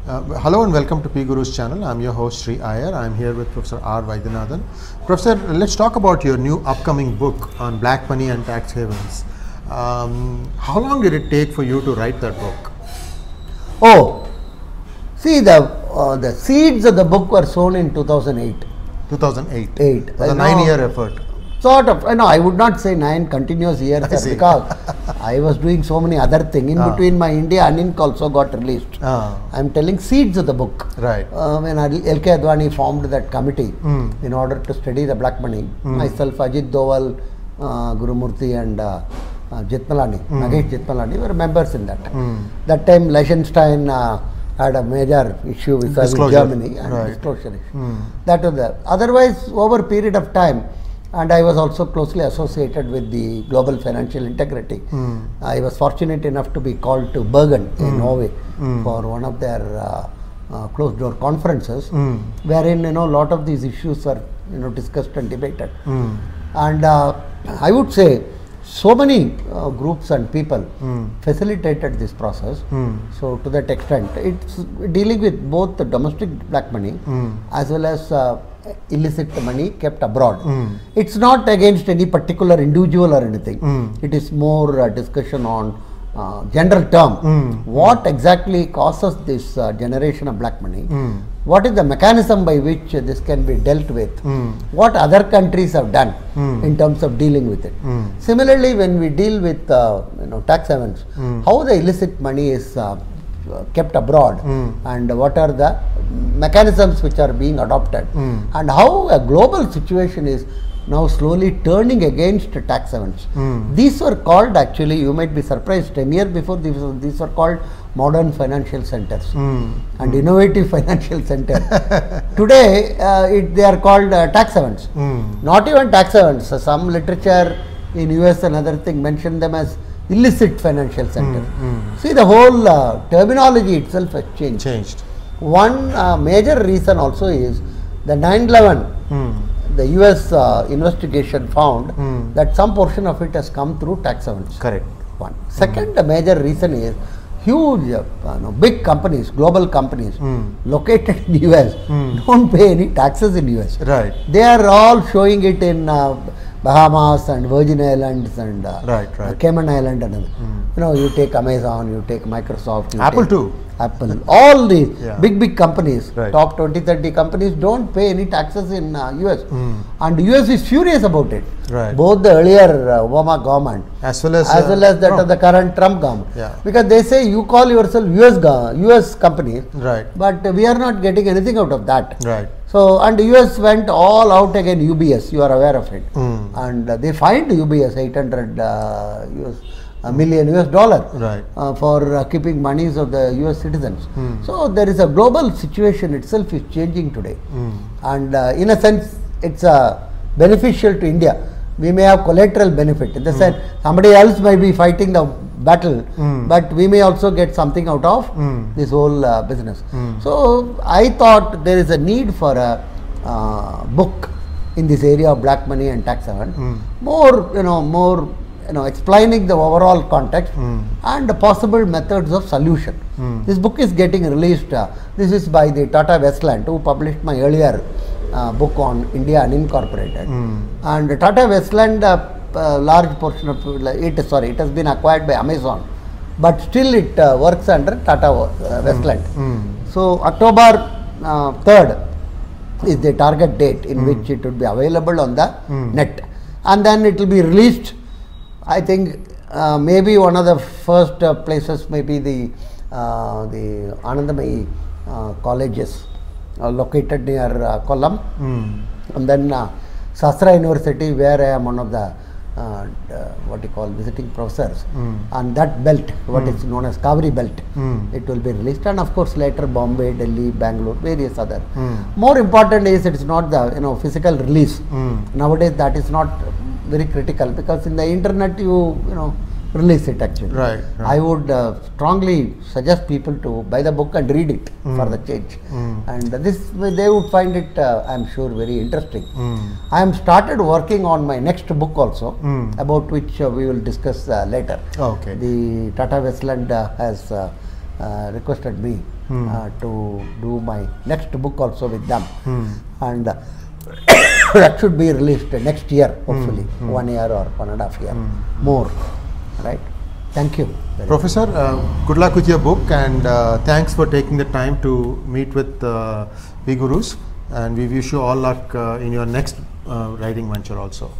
Hello and welcome to PGurus channel. I'm your host Sri Iyer. I'm here with Professor R. Vaidyanathan. Professor, let's talk about your new upcoming book on black money and tax havens. How long did it take for you to write that book? Oh, see, the seeds of the book were sown in 2008. 2008. It was a 9-year effort. Sort of. No, I would not say 9 continuous years because I was doing so many other things. In between, my India Uninc also got released. I'm telling seeds of the book. Right. When L.K. Advani formed that committee in order to study the black money, myself, Ajit Doval, Gurumurthy and Jitmalani, Nagesh Jitmalani were members in that. That time, Liechtenstein had a major issue with Germany and disclosure issue. That was the. Otherwise, over a period of time, and I was also closely associated with the Global Financial Integrity. I was fortunate enough to be called to Bergen in Norway for one of their closed door conferences, wherein a lot of these issues were discussed and debated. And I would say so many groups and people facilitated this process. So to that extent, it's dealing with both the domestic black money as well as illicit money kept abroad. It's not against any particular individual or anything. It is more discussion on general term. What exactly causes this generation of black money? What is the mechanism by which this can be dealt with? What other countries have done in terms of dealing with it? Similarly, when we deal with tax havens, how the illicit money is kept abroad and what are the mechanisms which are being adopted and how a global situation is now slowly turning against tax havens. These were called, actually, you might be surprised, 10 years before these were called modern financial centers and innovative financial centers. Today they are called tax havens. Not even tax havens. Some literature in US and other thing mention them as illicit financial centers. See, the whole terminology itself has changed. One major reason also is the 9/11. The US investigation found that some portion of it has come through tax havens. Correct. One. Second major reason is huge, big companies, global companies located in US don't pay any taxes in US. Right. They are all showing it in Bahamas and Virgin Islands and Cayman Island and other. You take Amazon, you take Microsoft, Apple too. Apple, all these big companies, top 20, 30 companies don't pay any taxes in US. And US is furious about it. Both the earlier Obama government as well as that of the current Trump government. Because they say you call yourself US company, but we are not getting anything out of that. So, and US went all out against UBS, you are aware of it. And they fined UBS $800 million for keeping monies of the US citizens. So there is a global situation itself is changing today. And in a sense, it's beneficial to India. We may have collateral benefit in the sense somebody else may be fighting the battle, but we may also get something out of this whole business. So I thought there is a need for a book in this area of black money and tax haven, more explaining the overall context and the possible methods of solution. This book is getting released. This is by the Tata Westland, who published my earlier book on India Unincorporated. And Tata Westland, large portion of it, it has been acquired by Amazon, but still it works under Tata Westland. So October 3rd is the target date in which it would be available on the net, and then it will be released. I think maybe one of the first places may be the Anandamayi colleges located near Kollam, and then Sastra University, where I am one of the visiting professors, and that belt, what is known as Kaveri belt, it will be released, and of course later Bombay, Delhi, Bangalore, various other. More important is it is not the physical release. Nowadays that is not very critical, because in the internet you release it actually. I would strongly suggest people to buy the book and read it for the change, and this they would find it I am sure very interesting. I am started working on my next book also, about which we will discuss later. The Tata Westland has requested me to do my next book also with them, and that should be released next year, hopefully, 1 year or 1.5 years more, right? Thank you. Professor, good luck with your book, and thanks for taking the time to meet with PGurus, and we wish you all luck in your next writing venture also.